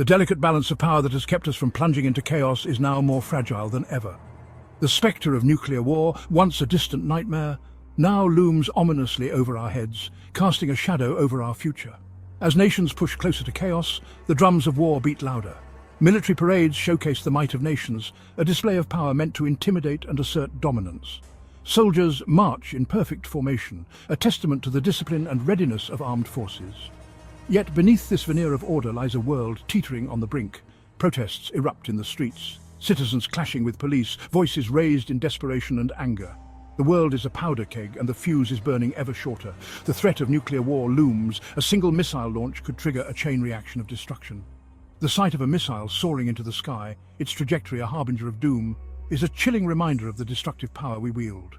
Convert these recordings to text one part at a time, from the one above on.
The delicate balance of power that has kept us from plunging into chaos is now more fragile than ever. The spectre of nuclear war, once a distant nightmare, now looms ominously over our heads, casting a shadow over our future. As nations push closer to chaos, the drums of war beat louder. Military parades showcase the might of nations, a display of power meant to intimidate and assert dominance. Soldiers march in perfect formation, a testament to the discipline and readiness of armed forces. Yet beneath this veneer of order lies a world teetering on the brink. Protests erupt in the streets, citizens clashing with police, voices raised in desperation and anger. The world is a powder keg and the fuse is burning ever shorter. The threat of nuclear war looms. A single missile launch could trigger a chain reaction of destruction. The sight of a missile soaring into the sky, its trajectory a harbinger of doom, is a chilling reminder of the destructive power we wield.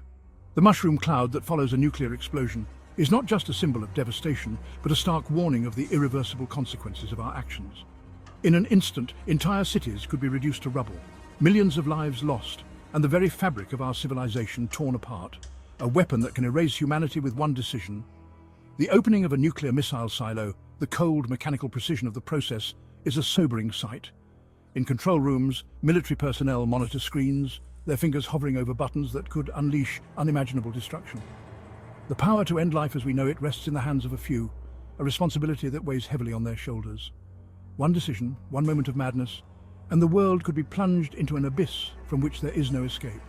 The mushroom cloud that follows a nuclear explosion is not just a symbol of devastation, but a stark warning of the irreversible consequences of our actions. In an instant, entire cities could be reduced to rubble, millions of lives lost, and the very fabric of our civilization torn apart, a weapon that can erase humanity with one decision. The opening of a nuclear missile silo, the cold mechanical precision of the process, is a sobering sight. In control rooms, military personnel monitor screens, their fingers hovering over buttons that could unleash unimaginable destruction. The power to end life as we know it rests in the hands of a few, a responsibility that weighs heavily on their shoulders. One decision, one moment of madness, and the world could be plunged into an abyss from which there is no escape.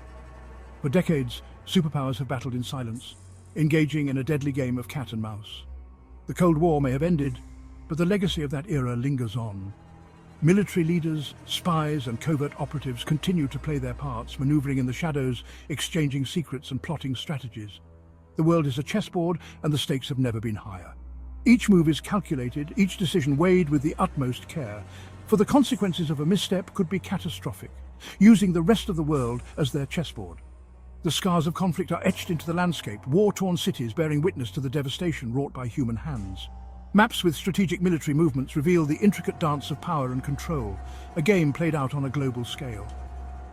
For decades, superpowers have battled in silence, engaging in a deadly game of cat and mouse. The Cold War may have ended, but the legacy of that era lingers on. Military leaders, spies, and covert operatives continue to play their parts, maneuvering in the shadows, exchanging secrets and plotting strategies. The world is a chessboard, and the stakes have never been higher. Each move is calculated, each decision weighed with the utmost care, for the consequences of a misstep could be catastrophic, using the rest of the world as their chessboard. The scars of conflict are etched into the landscape, war-torn cities bearing witness to the devastation wrought by human hands. Maps with strategic military movements reveal the intricate dance of power and control, a game played out on a global scale.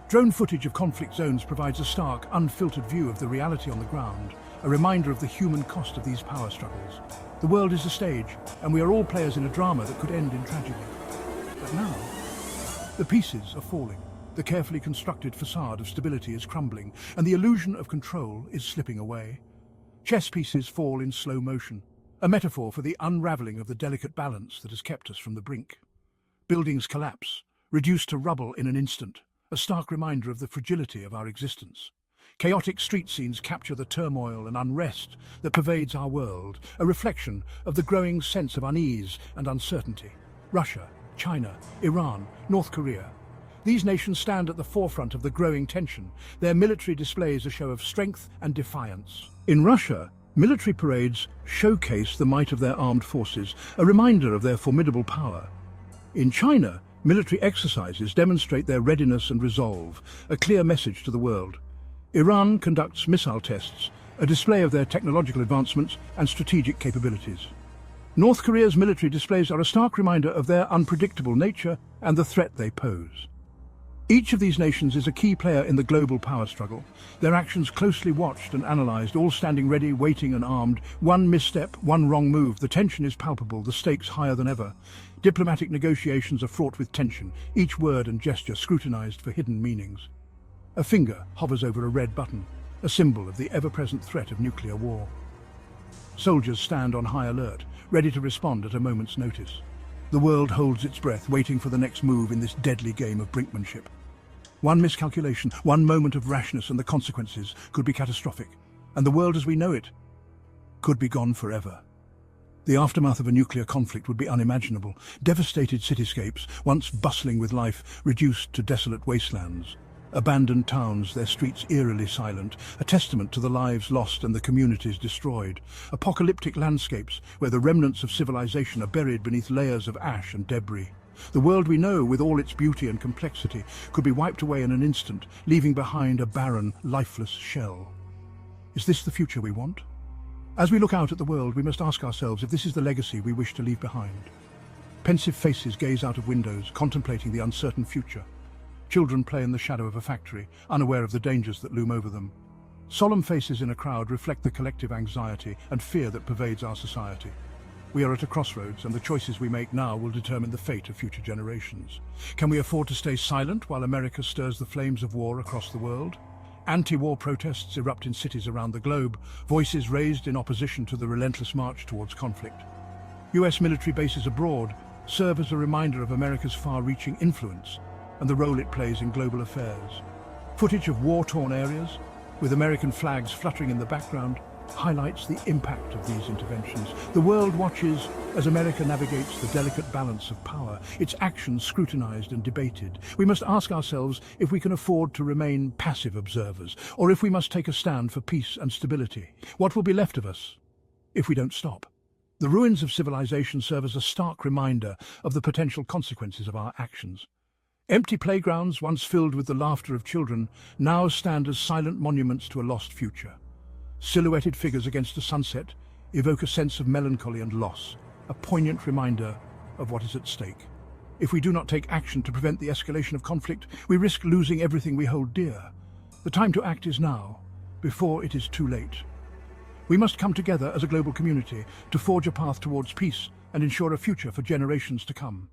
Drone footage of conflict zones provides a stark, unfiltered view of the reality on the ground, a reminder of the human cost of these power struggles. The world is a stage, and we are all players in a drama that could end in tragedy. But now, the pieces are falling. The carefully constructed facade of stability is crumbling, and the illusion of control is slipping away. Chess pieces fall in slow motion, a metaphor for the unraveling of the delicate balance that has kept us from the brink. Buildings collapse, reduced to rubble in an instant, a stark reminder of the fragility of our existence. Chaotic street scenes capture the turmoil and unrest that pervades our world, a reflection of the growing sense of unease and uncertainty. Russia, China, Iran, North Korea. These nations stand at the forefront of the growing tension, their military displays a show of strength and defiance. In Russia, military parades showcase the might of their armed forces, a reminder of their formidable power. In China, military exercises demonstrate their readiness and resolve, a clear message to the world. Iran conducts missile tests, a display of their technological advancements and strategic capabilities. North Korea's military displays are a stark reminder of their unpredictable nature and the threat they pose. Each of these nations is a key player in the global power struggle, their actions closely watched and analysed, all standing ready, waiting and armed. One misstep, one wrong move, the tension is palpable, the stakes higher than ever. Diplomatic negotiations are fraught with tension, each word and gesture scrutinised for hidden meanings. A finger hovers over a red button, a symbol of the ever-present threat of nuclear war. Soldiers stand on high alert, ready to respond at a moment's notice. The world holds its breath, waiting for the next move in this deadly game of brinkmanship. One miscalculation, one moment of rashness, and the consequences could be catastrophic, and the world as we know it could be gone forever. The aftermath of a nuclear conflict would be unimaginable. Devastated cityscapes, once bustling with life, reduced to desolate wastelands. Abandoned towns, their streets eerily silent, a testament to the lives lost and the communities destroyed. Apocalyptic landscapes where the remnants of civilization are buried beneath layers of ash and debris. The world we know, with all its beauty and complexity, could be wiped away in an instant, leaving behind a barren, lifeless shell. Is this the future we want? As we look out at the world, we must ask ourselves if this is the legacy we wish to leave behind. Pensive faces gaze out of windows, contemplating the uncertain future. Children play in the shadow of a factory, unaware of the dangers that loom over them. Solemn faces in a crowd reflect the collective anxiety and fear that pervades our society. We are at a crossroads, and the choices we make now will determine the fate of future generations. Can we afford to stay silent while America stirs the flames of war across the world? Anti-war protests erupt in cities around the globe, voices raised in opposition to the relentless march towards conflict. US military bases abroad serve as a reminder of America's far-reaching influence and the role it plays in global affairs. Footage of war-torn areas, with American flags fluttering in the background, highlights the impact of these interventions. The world watches as America navigates the delicate balance of power, its actions scrutinized and debated. We must ask ourselves if we can afford to remain passive observers, or if we must take a stand for peace and stability. What will be left of us if we don't stop? The ruins of civilization serve as a stark reminder of the potential consequences of our actions. Empty playgrounds, once filled with the laughter of children, now stand as silent monuments to a lost future. Silhouetted figures against the sunset evoke a sense of melancholy and loss, a poignant reminder of what is at stake. If we do not take action to prevent the escalation of conflict, we risk losing everything we hold dear. The time to act is now, before it is too late. We must come together as a global community to forge a path towards peace and ensure a future for generations to come.